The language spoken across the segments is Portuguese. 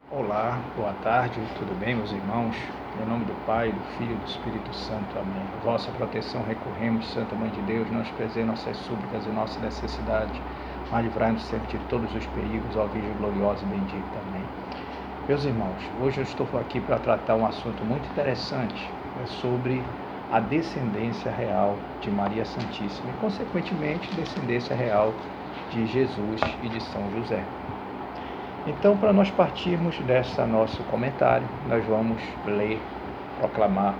Olá, boa tarde, tudo bem, meus irmãos? Em nome do Pai, do Filho e do Espírito Santo, amém. Vossa proteção recorremos, Santa Mãe de Deus, não desprezei nossas súplicas e nossa necessidade, mas livrai-nos sempre de todos os perigos, ó Virgem gloriosa e bendita, amém. Meus irmãos, hoje eu estou aqui para tratar um assunto muito interessante, sobre a descendência real de Maria Santíssima e, consequentemente, descendência real de Jesus e de São José. Então, para nós partirmos desse nosso comentário, nós vamos ler, proclamar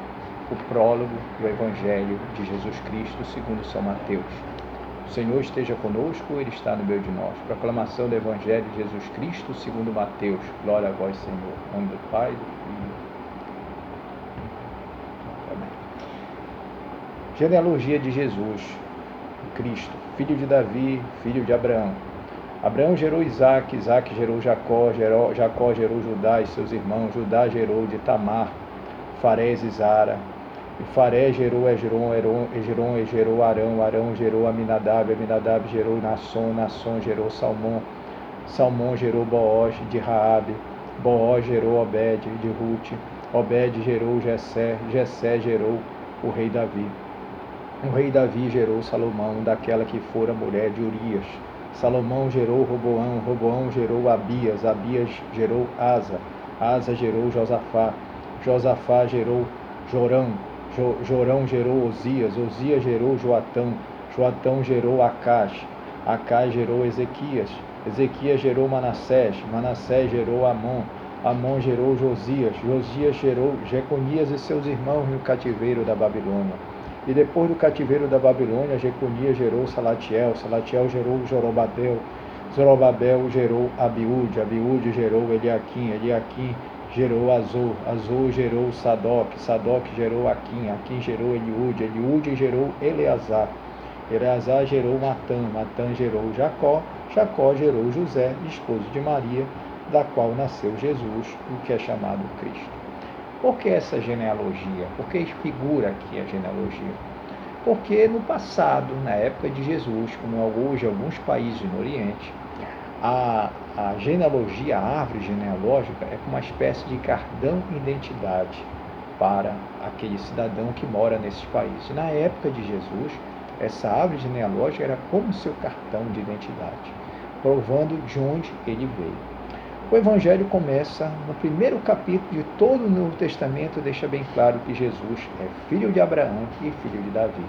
o prólogo do Evangelho de Jesus Cristo segundo São Mateus. O Senhor esteja conosco, Ele está no meio de nós. Proclamação do Evangelho de Jesus Cristo segundo Mateus. Glória a vós, Senhor. Em nome do Pai, do Filho. Amém. Genealogia de Jesus Cristo, filho de Davi, filho de Abraão. Abraão gerou Isaac, Isaac gerou Jacó, Jacó gerou Judá e seus irmãos, Judá gerou de Tamar, Farés e Zara, e Farés gerou Hezron gerou Arão, Arão gerou Aminadab, Aminadab gerou Nasson, Nasson gerou Salmão, Salmão gerou Booz de Raabe, Booz gerou Obed de Rute, Obed gerou Jessé, Jessé gerou o rei Davi. O rei Davi gerou Salomão, daquela que fora mulher de Urias. Salomão gerou Roboão, Roboão gerou Abias, Abias gerou Asa, Asa gerou Josafá, Josafá gerou Jorão, Jorão gerou Osias, Osias gerou Joatão, Joatão gerou Acás, Acás gerou Ezequias, Ezequias gerou Manassés, Manassés gerou Amon, Amon gerou Josias, Josias gerou Jeconias e seus irmãos no cativeiro da Babilônia. E depois do cativeiro da Babilônia, Jeconias gerou Salatiel, Salatiel gerou Zorobabel, Zorobabel gerou Abiúde, Abiúde gerou Eliaquim, Eliaquim gerou Azor, Azor gerou Sadoc, Sadoc gerou Aquim, Aquim gerou Eliúde, Eliúde gerou Eleazar, Eleazar gerou Matã, Matã gerou Jacó, Jacó gerou José, esposo de Maria, da qual nasceu Jesus, o que é chamado Cristo. Por que essa genealogia? Por que figura aqui a genealogia? Porque no passado, na época de Jesus, como hoje alguns países no Oriente, a genealogia, a árvore genealógica, é uma espécie de cartão de identidade para aquele cidadão que mora nesses países. Na época de Jesus, essa árvore genealógica era como seu cartão de identidade, provando de onde ele veio. O Evangelho começa no primeiro capítulo de todo o Novo Testamento, deixa bem claro que Jesus é filho de Abraão e filho de Davi.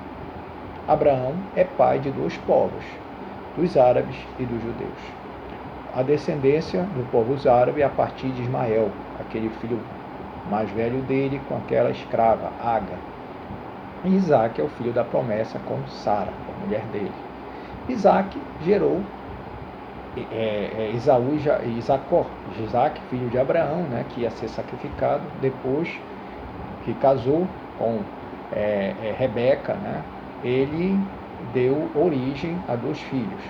Abraão é pai de dois povos, dos árabes e dos judeus. A descendência do povo árabe é a partir de Ismael, aquele filho mais velho dele com aquela escrava, Agar. E Isaac é o filho da promessa com Sara, a mulher dele. Isaac gerou Esaú e Jacó, Isaac, filho de Abraão, né, que ia ser sacrificado depois que casou com Rebeca, né, ele deu origem a dois filhos,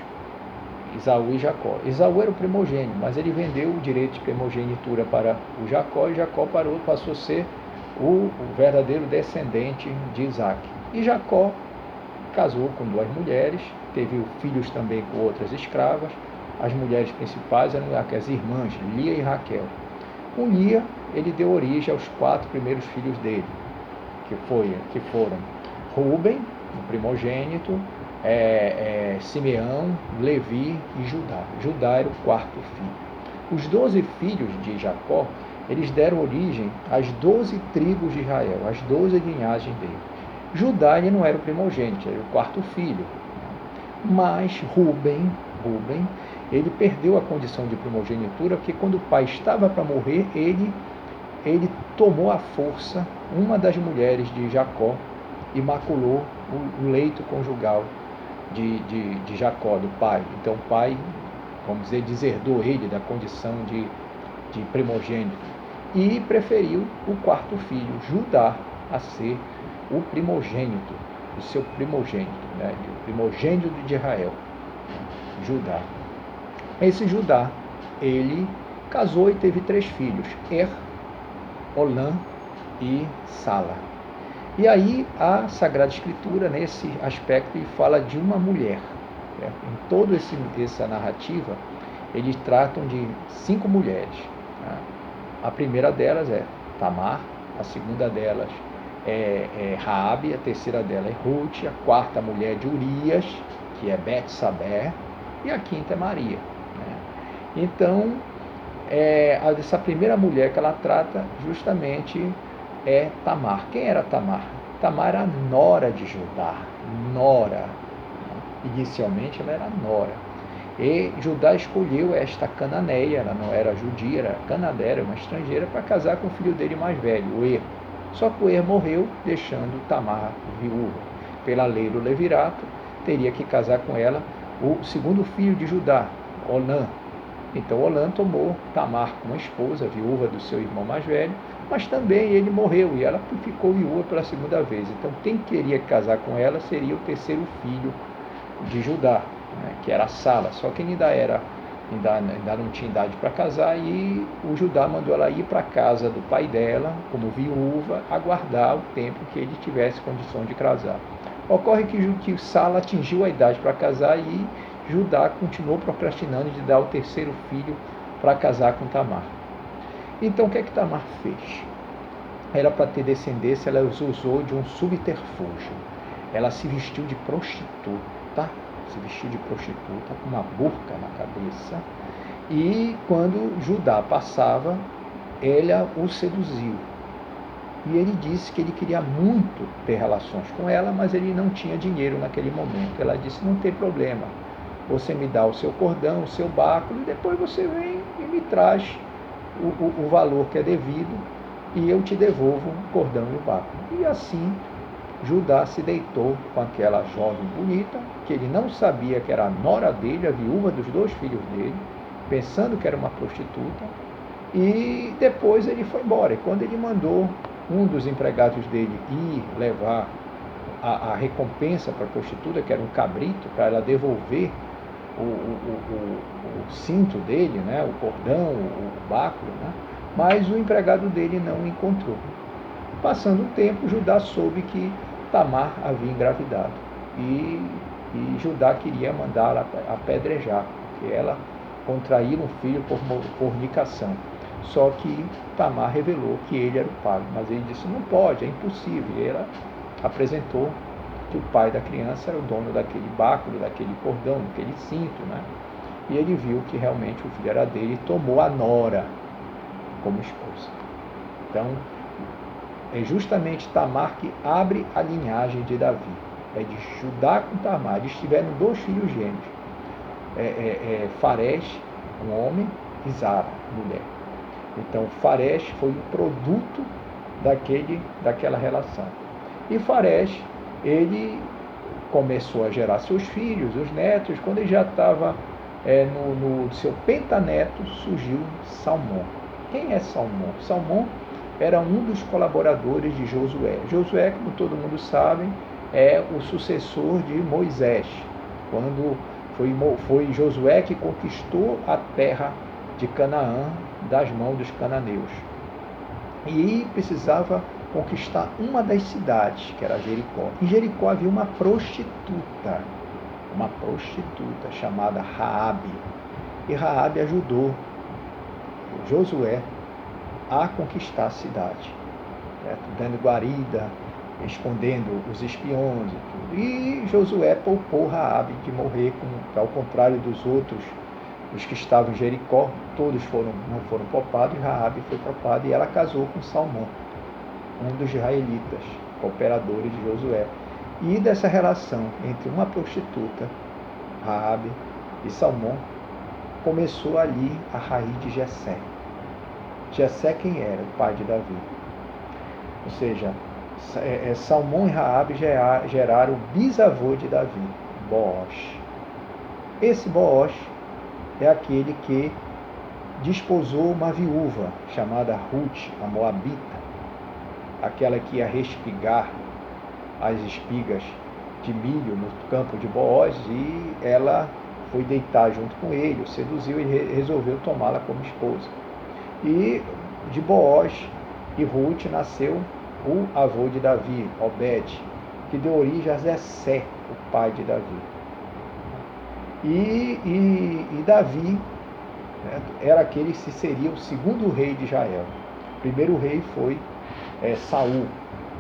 Esaú e Jacó. Esaú era o primogênito, mas ele vendeu o direito de primogenitura para o Jacó, e Jacó passou a ser o verdadeiro descendente de Isaac. E Jacó casou com duas mulheres, teve filhos também com outras escravas. As mulheres principais eram as irmãs Lia e Raquel. Com Lia, ele deu origem aos 4 primeiros filhos dele, que foram Rúben, o primogênito, Simeão, Levi e Judá. Judá era o 4º filho. Os 12 filhos de Jacó, eles deram origem às 12 tribos de Israel, às 12 linhagens dele. Judá, ele não era o primogênito, era o 4º filho. Mas Rúben, ele perdeu a condição de primogenitura, porque quando o pai estava para morrer, ele tomou à força uma das mulheres de Jacó e maculou o leito conjugal de Jacó, do pai. Então o pai, vamos dizer, deserdou ele da condição de primogênito e preferiu o 4º filho, Judá, a ser o primogênito, o seu primogênito, né, o primogênito de Israel, Judá. Esse Judá, ele casou e teve 3 filhos, Olã e Sala. E aí a Sagrada Escritura, nesse aspecto, fala de uma mulher. Em toda essa narrativa, eles tratam de 5 mulheres. A primeira delas é Tamar, a segunda delas é Raabe, a terceira dela é Ruth, a quarta mulher de Urias, que é Betsabé, e a quinta é Maria, né? Então, essa primeira mulher que ela trata justamente é Tamar. Quem era Tamar? Tamar era nora de Judá, nora. Inicialmente ela era nora. E Judá escolheu esta cananeia, ela não era judia, era cananeia, era uma estrangeira, para casar com o filho dele mais velho, o Er. Só que o Er morreu, deixando Tamar viúva. Pela lei do levirato, teria que casar com ela o segundo filho de Judá, Onã. Então Onã tomou Tamar como esposa, viúva do seu irmão mais velho, mas também ele morreu e ela ficou viúva pela segunda vez. Então quem queria casar com ela seria o terceiro filho de Judá, né, que era Sala. Só que ainda não tinha idade para casar, e o Judá mandou ela ir para a casa do pai dela, como viúva, aguardar o tempo que ele tivesse condição de casar. Ocorre que Sala atingiu a idade para casar e Judá continuou procrastinando de dar o terceiro filho para casar com Tamar. Então o que é que Tamar fez? Era para ter descendência, ela usou de um subterfúgio. Ela se vestiu de prostituta, com uma burca na cabeça, e quando Judá passava, ela o seduziu. E ele disse que ele queria muito ter relações com ela, mas ele não tinha dinheiro naquele momento. Ela disse: não tem problema, você me dá o seu cordão, o seu báculo, e depois você vem e me traz o valor que é devido, e eu te devolvo o cordão e o báculo. E assim Judá se deitou com aquela jovem bonita, que ele não sabia que era a nora dele, a viúva dos 2 filhos dele, pensando que era uma prostituta, e depois ele foi embora. E quando ele mandou um dos empregados dele ir levar a recompensa para a prostituta, que era um cabrito, para ela devolver o cinto dele, né, o cordão, o báculo, né, mas o empregado dele não o encontrou. Passando um tempo, Judá soube que Tamar havia engravidado, e Judá queria mandá-la apedrejar, porque ela contraíra um filho por fornicação. Só que Tamar revelou que ele era o pai, mas ele disse: não pode, é impossível. E ela apresentou que o pai da criança era o dono daquele báculo, daquele cordão, daquele cinto, né? E ele viu que realmente o filho era dele e tomou a nora como esposa. Então, é justamente Tamar que abre a linhagem de Davi. É de Judá com Tamar. Eles tiveram 2 filhos gêmeos. Farés, um homem, e Zara, mulher. Então, Farés foi o produto daquela relação. E Farés, ele começou a gerar seus filhos, os netos. Quando ele já estava no seu pentaneto, surgiu Salmão. Quem é Salmão? Salmão era um dos colaboradores de Josué. Josué, como todo mundo sabe, é o sucessor de Moisés, quando foi Josué que conquistou a terra de Canaã das mãos dos cananeus. E precisava conquistar uma das cidades, que era Jericó. Em Jericó havia uma prostituta chamada Raabe. E Raabe ajudou Josué a conquistar a cidade, certo? Dando guarida, escondendo os espiões e tudo. E Josué poupou Raabe de morrer, ao contrário dos outros, os que estavam em Jericó, todos não foram poupados, e Raabe foi poupada, e ela casou com Salmão, um dos israelitas, cooperadores de Josué. E dessa relação entre uma prostituta, Raabe, e Salmão, começou ali a raiz de Jessé. Jessé quem era? O pai de Davi. Ou seja, Salmão e Raabe geraram o bisavô de Davi, Boaz. Esse Boaz é aquele que desposou uma viúva chamada Ruth, a Moabita, aquela que ia respigar as espigas de milho no campo de Boaz, e ela foi deitar junto com ele, o seduziu e resolveu tomá-la como esposa. E de Boaz e Ruth nasceu o avô de Davi, Obed, que deu origem a Jessé, o pai de Davi. E Davi né? Era aquele que seria o segundo rei de Israel. O primeiro rei foi Saul.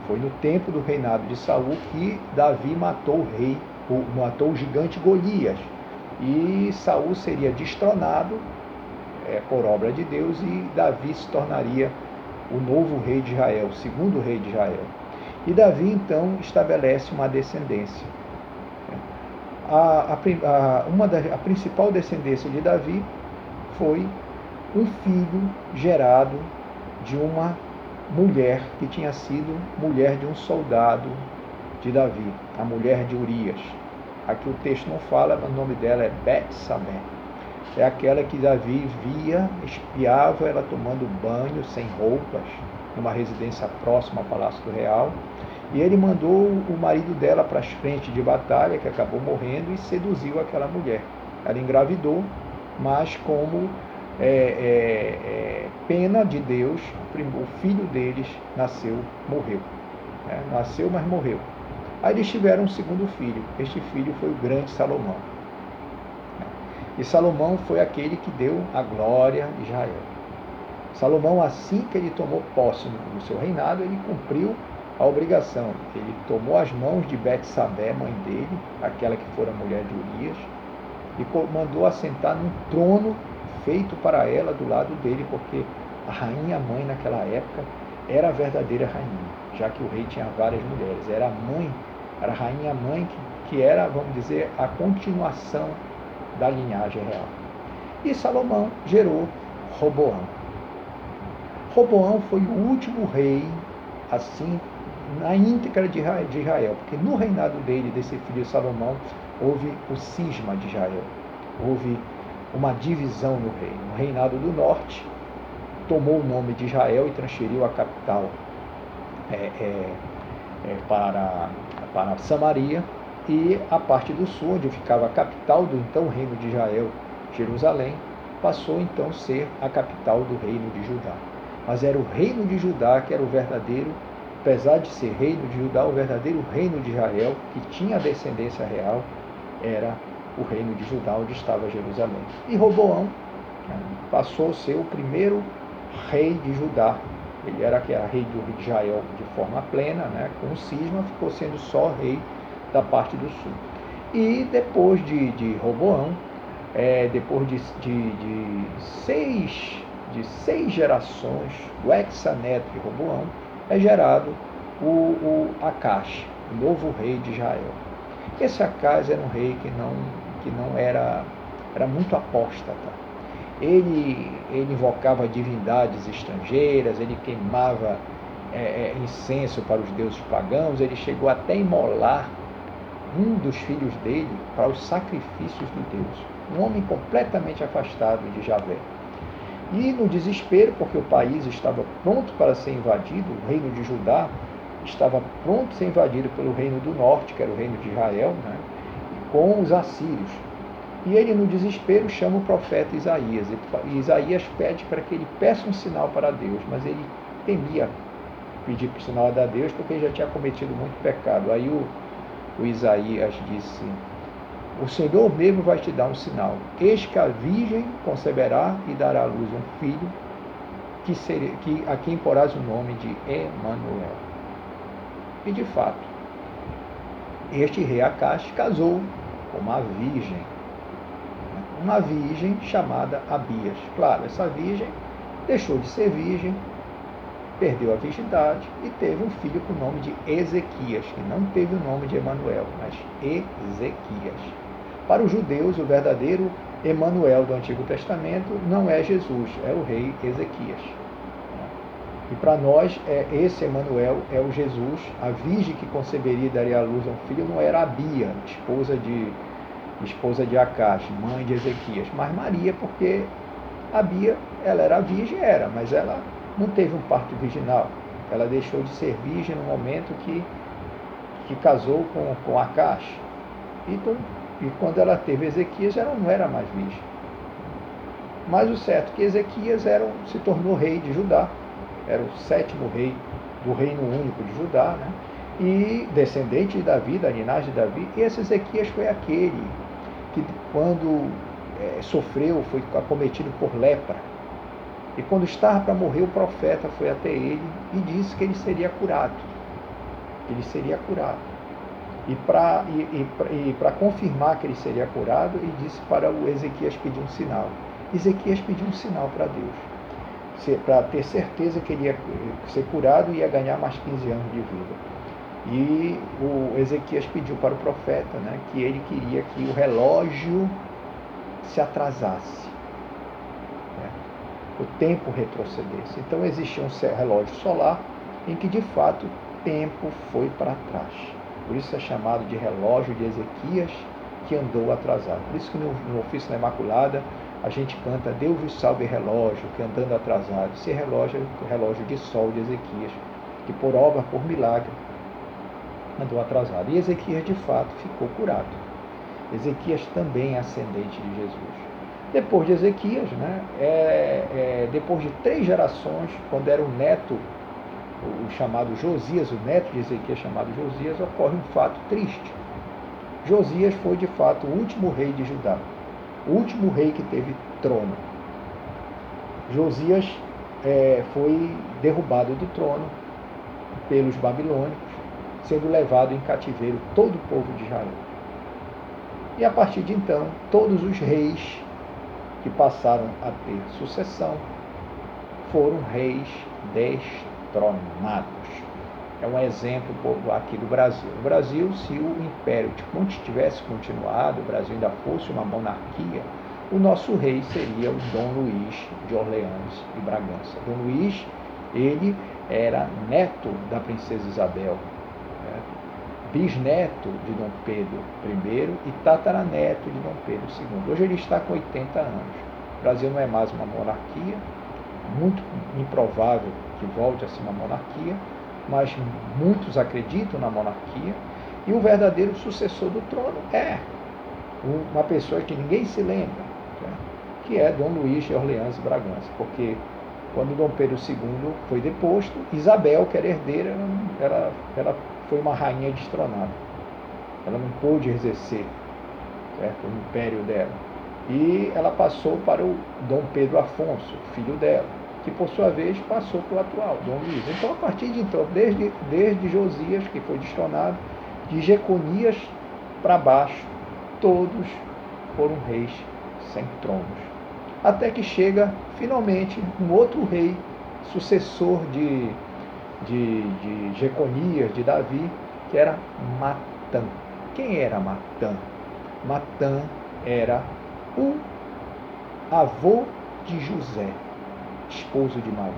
Foi no tempo do reinado de Saul que Davi matou matou o gigante Golias. E Saul seria destronado por obra de Deus, e Davi se tornaria o novo rei de Israel, o segundo rei de Israel. E Davi então estabelece uma descendência. A principal descendência de Davi foi um filho gerado de uma mulher que tinha sido mulher de um soldado de Davi, a mulher de Urias. Aqui o texto não fala, mas o nome dela é Betsabé. É aquela que Davi via, espiava ela tomando banho sem roupas, numa residência próxima ao Palácio do Real. E ele mandou o marido dela para as frentes de batalha, que acabou morrendo, e seduziu aquela mulher. Ela engravidou, mas como pena de Deus, o filho deles morreu. Nasceu, mas morreu. Aí eles tiveram um segundo filho. Este filho foi o grande Salomão. E Salomão foi aquele que deu a glória a Israel. Salomão, assim que ele tomou posse no seu reinado, ele cumpriu a obrigação. Ele tomou as mãos de Betsabé, mãe dele, aquela que fora mulher de Urias, e mandou assentar num trono feito para ela do lado dele, porque a rainha mãe naquela época era a verdadeira rainha, já que o rei tinha várias mulheres. Era a rainha mãe que era, vamos dizer, a continuação da linhagem real. E Salomão gerou Roboão. Roboão foi o último rei, assim, na íntegra de Israel, porque no reinado dele, desse filho de Salomão, houve o cisma de Israel, houve uma divisão no reino. O reinado do norte tomou o nome de Israel e transferiu a capital para Samaria, e a parte do sul, onde ficava a capital do então reino de Israel, Jerusalém, passou então a ser a capital do reino de Judá. Mas era o reino de Judá que era o verdadeiro, apesar de ser reino de Judá, o verdadeiro reino de Israel, que tinha descendência real, era o reino de Judá, onde estava Jerusalém. E Roboão passou a ser o primeiro rei de Judá. Ele era rei de Israel de forma plena, com o cisma, ficou sendo só rei da parte do sul. E depois de Roboão, depois de seis gerações, o hexaneto de Roboão, é gerado o Acás, o novo rei de Israel. Esse Acás era um rei que não era muito apóstata. Ele invocava divindades estrangeiras, ele queimava incenso para os deuses pagãos, ele chegou até a imolar um dos filhos dele para os sacrifícios de Deus. Um homem completamente afastado de Javé. E no desespero, porque o país estava pronto para ser invadido, o reino de Judá estava pronto a ser invadido pelo reino do norte, que era o reino de Israel, com os assírios. E ele, no desespero, chama o profeta Isaías. E Isaías pede para que ele peça um sinal para Deus, mas ele temia pedir o sinal a Deus, porque ele já tinha cometido muito pecado. Aí o Isaías disse: o Senhor mesmo vai te dar um sinal. Eis que a virgem conceberá e dará à luz um filho, a quem porás o nome de Emanuel. E de fato, este rei Acás casou com uma virgem chamada Abias. Claro, essa virgem deixou de ser virgem, perdeu a virgindade e teve um filho com o nome de Ezequias, que não teve o nome de Emanuel, mas Ezequias. Para os judeus, o verdadeiro Emanuel do Antigo Testamento não é Jesus, é o rei Ezequias. E para nós, esse Emanuel é o Jesus. A virgem que conceberia e daria à luz a um filho não era Abia, esposa de Acás, mãe de Ezequias, mas Maria, porque Abia, ela era virgem, mas ela não teve um parto virginal. Ela deixou de ser virgem no momento que casou com Acás. E quando ela teve Ezequias, ela não era mais virgem. Mas o certo é que Ezequias se tornou rei de Judá, era o 7º rei do reino único de Judá, e descendente de Davi, da linhagem de Davi. E esse Ezequias foi aquele que, quando sofreu, foi acometido por lepra. E quando estava para morrer, o profeta foi até ele e disse que ele seria curado. Ele seria curado. E para confirmar que ele seria curado, ele disse para o Ezequias pedir um sinal. Ezequias pediu um sinal para Deus, para ter certeza que ele ia ser curado e ia ganhar mais 15 anos de vida. E o Ezequias pediu para o profeta, né, que ele queria que o relógio se atrasasse, né, o tempo retrocedesse. Então existia um relógio solar em que de fato o tempo foi para trás. Por isso é chamado de relógio de Ezequias, que andou atrasado. Por isso que no ofício da Imaculada a gente canta: Deus vos salve relógio, que andando atrasado. Esse relógio é o relógio de sol de Ezequias, que por obra, por milagre, andou atrasado. E Ezequias de fato ficou curado. Ezequias também é ascendente de Jesus. Depois de Ezequias, né, depois de 3 gerações, quando era o neto, o chamado Josias, o neto de Ezequias chamado Josias, ocorre um fato triste. Josias foi de fato o último rei de Judá, o último rei que teve trono. Josias foi derrubado do trono pelos babilônicos, sendo levado em cativeiro todo o povo de Israel. E a partir de então, todos os reis que passaram a ter sucessão foram reis destronados. É um exemplo aqui do Brasil. No Brasil, se o Império tivesse continuado, o Brasil ainda fosse uma monarquia, o nosso rei seria o Dom Luís de Orleans e Bragança. Dom Luís, ele era neto da princesa Isabel, né? Bisneto de Dom Pedro I e tataraneto de Dom Pedro II. Hoje ele está com 80 anos. O Brasil não é mais uma monarquia, muito improvável que volte a ser uma monarquia, mas muitos acreditam na monarquia, e o verdadeiro sucessor do trono é uma pessoa que ninguém se lembra, né? Que é Dom Luís de Orleans e Bragança, porque quando Dom Pedro II foi deposto, Isabel, que era herdeira, ela foi uma rainha destronada. Ela não pôde exercer, certo, o império dela. E ela passou para o Dom Pedro Afonso, filho dela, que por sua vez passou para o atual, Dom Luís. Então, a partir de então, desde Josias, que foi destronado, de Jeconias para baixo, todos foram reis sem tronos. Até que chega, finalmente, um outro rei, sucessor de Jeconias, de Davi, que era Matã. Quem era Matã? Matã era o avô de José, esposo de Maria.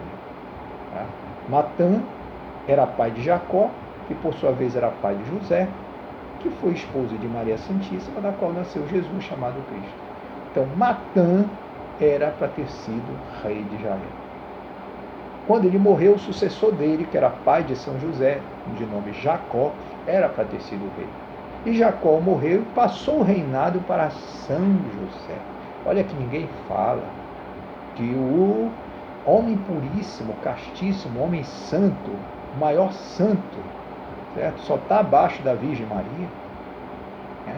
Tá? Matã era pai de Jacó, que por sua vez era pai de José, que foi esposo de Maria Santíssima, da qual nasceu Jesus, chamado Cristo. Então, Matã era para ter sido rei de Israel. Quando ele morreu, o sucessor dele, que era pai de São José, de nome Jacó, era para ter sido rei. E Jacó morreu e passou o reinado para São José. Olha que ninguém fala que o homem puríssimo, castíssimo, homem santo, o maior santo, certo? Só está abaixo da Virgem Maria. Né?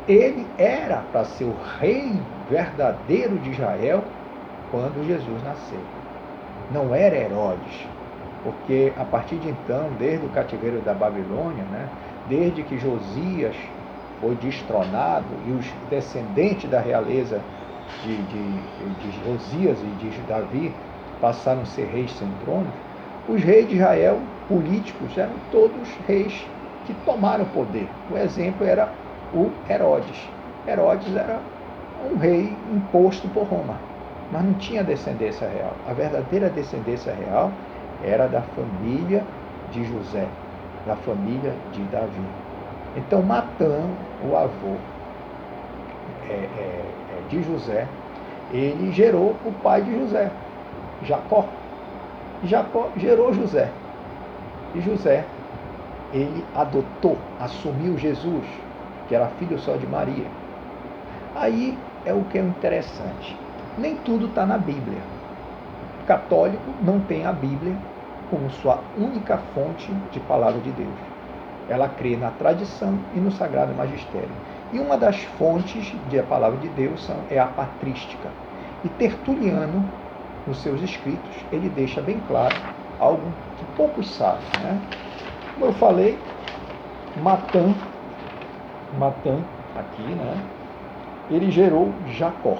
Ele era para ser o rei verdadeiro de Israel quando Jesus nasceu. Não era Herodes, porque a partir de então, desde o cativeiro da Babilônia, né, desde que Josias foi destronado e os descendentes da realeza de Josias e de Davi passaram a ser reis sem trono, os reis de Israel, políticos, eram todos reis que tomaram o poder. O exemplo era o Herodes. Herodes era um rei imposto por Roma, mas não tinha descendência real. A verdadeira descendência real era da família de José, da família de Davi. Então, Matã, o avô de José, ele gerou o pai de José, Jacó. Jacó gerou José. E José, ele adotou, assumiu Jesus, que era filho só de Maria. Aí é o que é interessante. Nem tudo está na Bíblia. O católico não tem a Bíblia como sua única fonte de palavra de Deus. Ela crê na tradição e no sagrado magistério. E uma das fontes da palavra de Deus é a patrística. E Tertuliano, nos seus escritos, ele deixa bem claro algo que poucos sabem, né? Como eu falei, Matã, aqui, né? Ele gerou Jacó.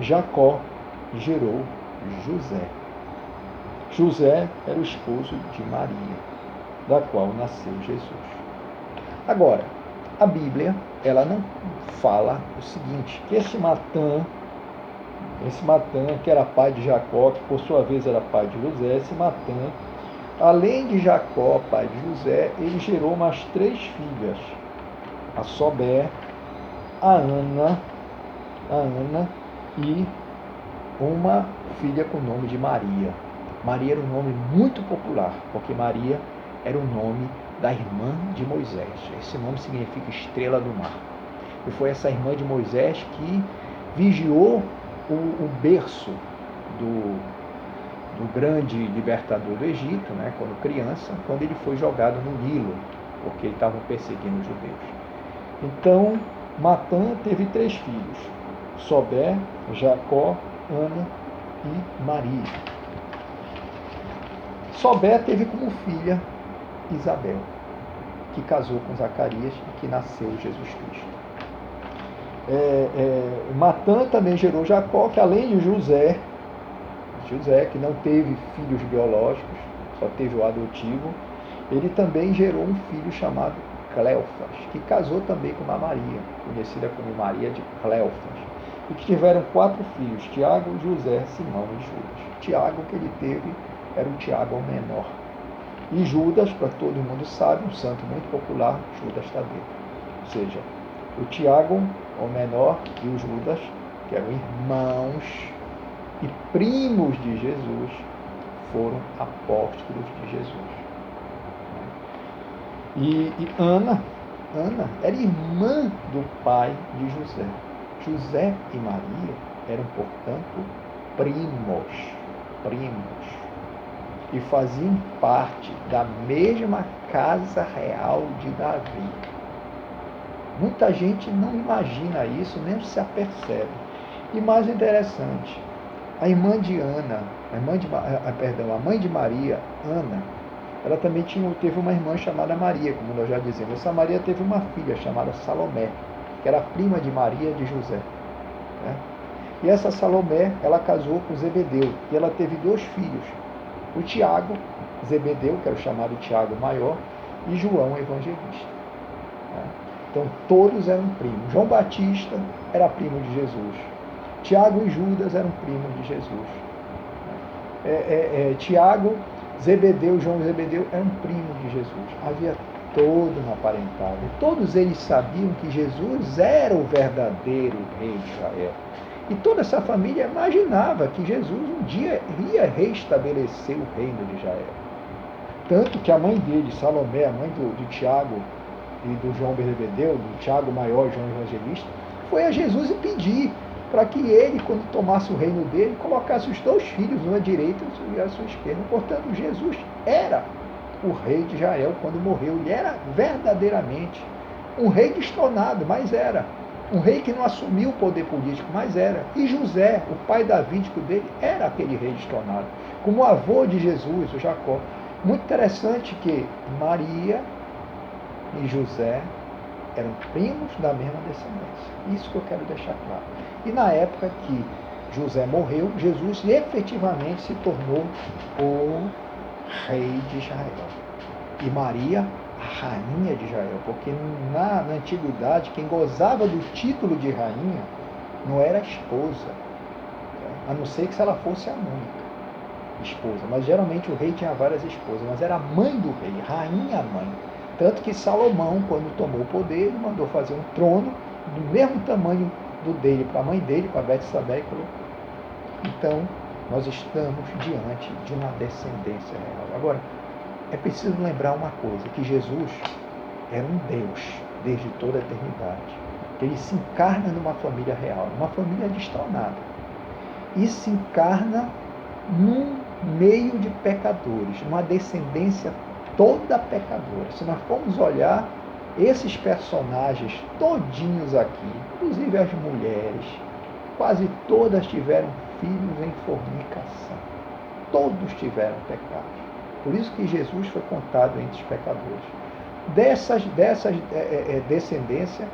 Jacó gerou José. José era o esposo de Maria, da qual nasceu Jesus. Agora, a Bíblia, ela não fala o seguinte, que esse Matã, que era pai de Jacó, que por sua vez era pai de José, esse Matã, além de Jacó, pai de José, ele gerou umas 3 filhas, a Sobé, a Ana e uma filha com o nome de Maria. Maria era um nome muito popular, porque Maria era o nome da irmã de Moisés. Esse nome significa estrela do mar. E foi essa irmã de Moisés que vigiou o berço do grande libertador do Egito, né, quando criança, quando ele foi jogado no Nilo, porque eles estavam perseguindo os judeus. Então, Matã teve 3 filhos, Sobé, Jacó, Ana e Maria. Sobé teve como filha Isabel, que casou com Zacarias e que nasceu Jesus Cristo. Matã também gerou Jacó, que além de José, que não teve filhos biológicos, só teve o adotivo, ele também gerou um filho chamado Cleofas, que casou também com uma Maria, conhecida como Maria de Cleofas, e que tiveram 4 filhos, Tiago, José, Simão e Judas. Tiago, que ele teve, era o Tiago o menor. E Judas, para todo mundo sabe, um santo muito popular, Judas Tadeu. Ou seja, o Tiago o menor e o Judas, que eram irmãos e primos de Jesus, foram apóstolos de Jesus. E Ana era irmã do pai de José. José e Maria eram, portanto, primos. E faziam parte da mesma casa real de Davi. Muita gente não imagina isso, nem se apercebe. E mais interessante, a mãe de Maria, Ana, ela também teve uma irmã chamada Maria, como nós já dizemos. Essa Maria teve uma filha chamada Salomé, que era prima de Maria de José. Né? E essa Salomé, ela casou com Zebedeu, e ela teve 2 filhos. O Tiago, Zebedeu, que era o chamado Tiago maior, e João Evangelista. Né? Então, todos eram primos. João Batista era primo de Jesus. Tiago e Judas eram primos de Jesus. Tiago, Zebedeu, João Zebedeu eram primos de Jesus. Havia toda uma parentada. E todos eles sabiam que Jesus era o verdadeiro rei de Israel. E toda essa família imaginava que Jesus um dia ia restabelecer o reino de Israel. Tanto que a mãe dele, Salomé, a mãe de Tiago e do João Zebedeu, do Tiago maior e João Evangelista, foi a Jesus e pedir para que ele, quando tomasse o reino dele, colocasse os 2 filhos, um à direita e à sua esquerda. Portanto, Jesus era o rei de Israel quando morreu. Ele era verdadeiramente um rei destronado, mas era. Um rei que não assumiu o poder político, mas era. E José, o pai davídico dele, era aquele rei destronado. Como o avô de Jesus, o Jacó. Muito interessante que Maria e José eram primos da mesma descendência. Isso que eu quero deixar claro. E na época que José morreu, Jesus efetivamente se tornou o rei de Israel. E Maria, a rainha de Israel, porque na antiguidade, quem gozava do título de rainha não era a esposa, a não ser que se ela fosse a única esposa. Mas geralmente o rei tinha várias esposas, mas era a mãe do rei, rainha-mãe. Tanto que Salomão, quando tomou o poder, ele mandou fazer um trono do mesmo tamanho do dele, para a mãe dele, para Betsabé, e colocou. Então, nós estamos diante de uma descendência real. Agora, é preciso lembrar uma coisa, que Jesus era um Deus desde toda a eternidade. Ele se encarna numa família real, numa família destronada. E se encarna num meio de pecadores, numa descendência toda pecadora. Se nós formos olhar esses personagens todinhos aqui, inclusive as mulheres, quase todas tiveram filhos em fornicação. Todos tiveram pecados. Por isso que Jesus foi contado entre os pecadores. Dessas descendência,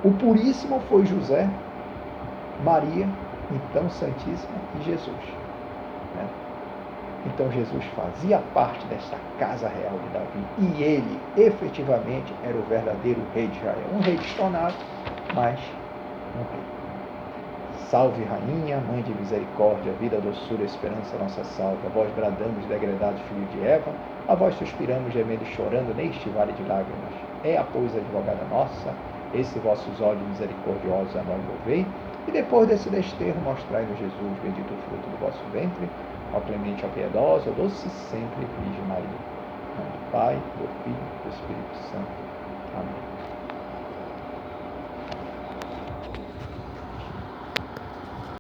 o puríssimo foi José, Maria, então Santíssima, e Jesus. Né? Então Jesus fazia parte desta casa real de Davi, e ele efetivamente era o verdadeiro rei de Israel. Um rei destronado, mas um rei. Salve, rainha, mãe de misericórdia, vida, doçura, esperança, nossa salve. A vós bradamos, degredados, filho de Eva, a vós suspiramos, gemendo e chorando neste vale de lágrimas. É a, pois, advogada nossa, esse vossos olhos misericordiosos a nós volvei, e depois desse desterro mostrai-nos Jesus, bendito o fruto do vosso ventre, ó clemente, ó piedosa, ó doce sempre Virgem Maria. Em nome do Pai, do Filho e do Espírito Santo. Amém.